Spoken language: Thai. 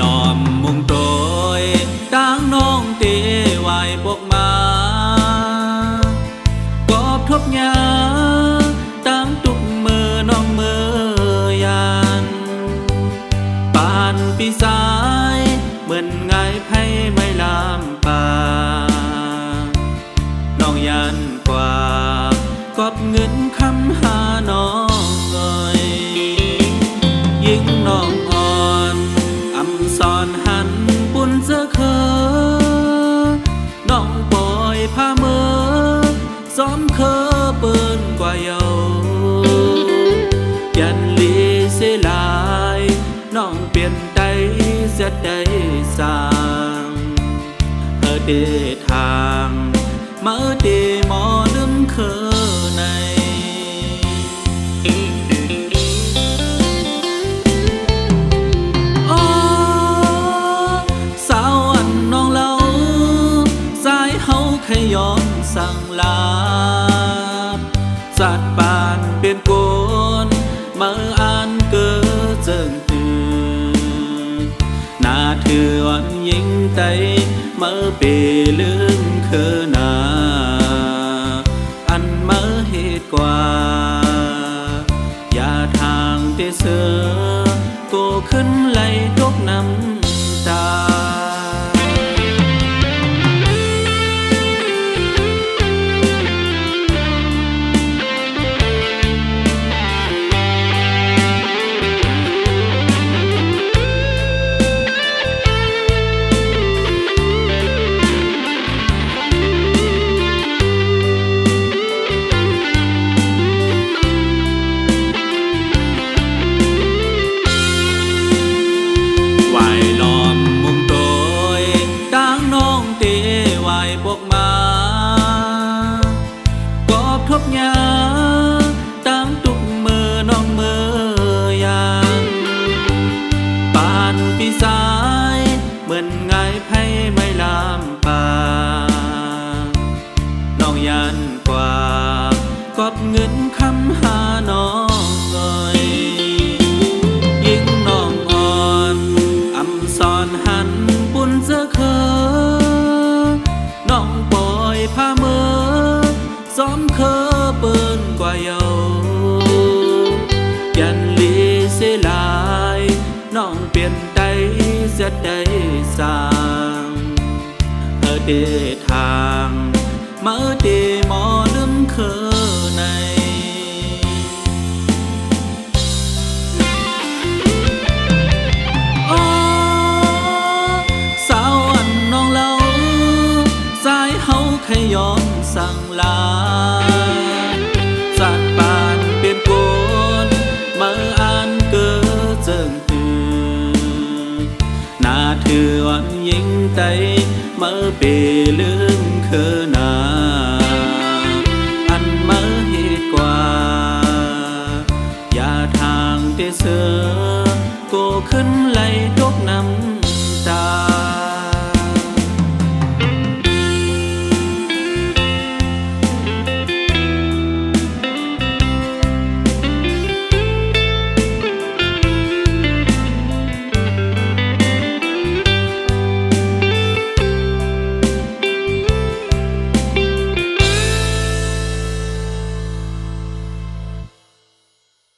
ล้อมมุงโตยตั้งน้องเตไหวปกมากอบทบยาตั้งตุกมือน้องมือยานปานปีสายเหมือนไงไพ่ไม่ลามป่าน้องยันกว่ากอบเงินคำหาน้องเอ่ยยิ่งน้องอ่อนอำสอนหันปุ่นเสื้อเคอน้องปล่อยผ้าเมื่อซ้อมเคอเปิ้นกว่าเยายันลีเสลายน้องเปลี่ยนใจเสียใจสางเดทางมาเดหมอลืมเคอในสาวอันน้องเล่าสายเฮาขยอมสั่งลาสัตว์ป่านเปลี่ยนโกนมาอ่านเกิดเจิงตือนาเถื่อนยิงไตเมื่อเปลืมคือนาอันเมื่อเหตุกว่าอย่าทางเตเสือโกขึ้นไหลตกน้ำตาปกมากอบทบยาตั้งตุกมือน้องมือยานปานปีสายเหมือนไงไพ่ไม่ลามป่าน้องยันกว่ากอบเงินคำหาน้องเอ่ยยิ่งน้องอ่อนอำสอนหันปุ่นเสื้อเคอน้องปล่อยผ้าเมื่อซ้อมเคอเปิ้นกว่าเยายันลีเสลายน้องเปลี่ยนใจเสียใจสางเดทางมาเดหมอลืมเคอในขยอมสั่งลาสัตว์ป่านเปลี่ยนโกนมาอ่านเกิดเจิงตือนาเถื่อนยิงไตเมื่อเปลืมคือนาอันเมื่อเหตุกว่าอย่าทางเตเสือโกขึ้นไหล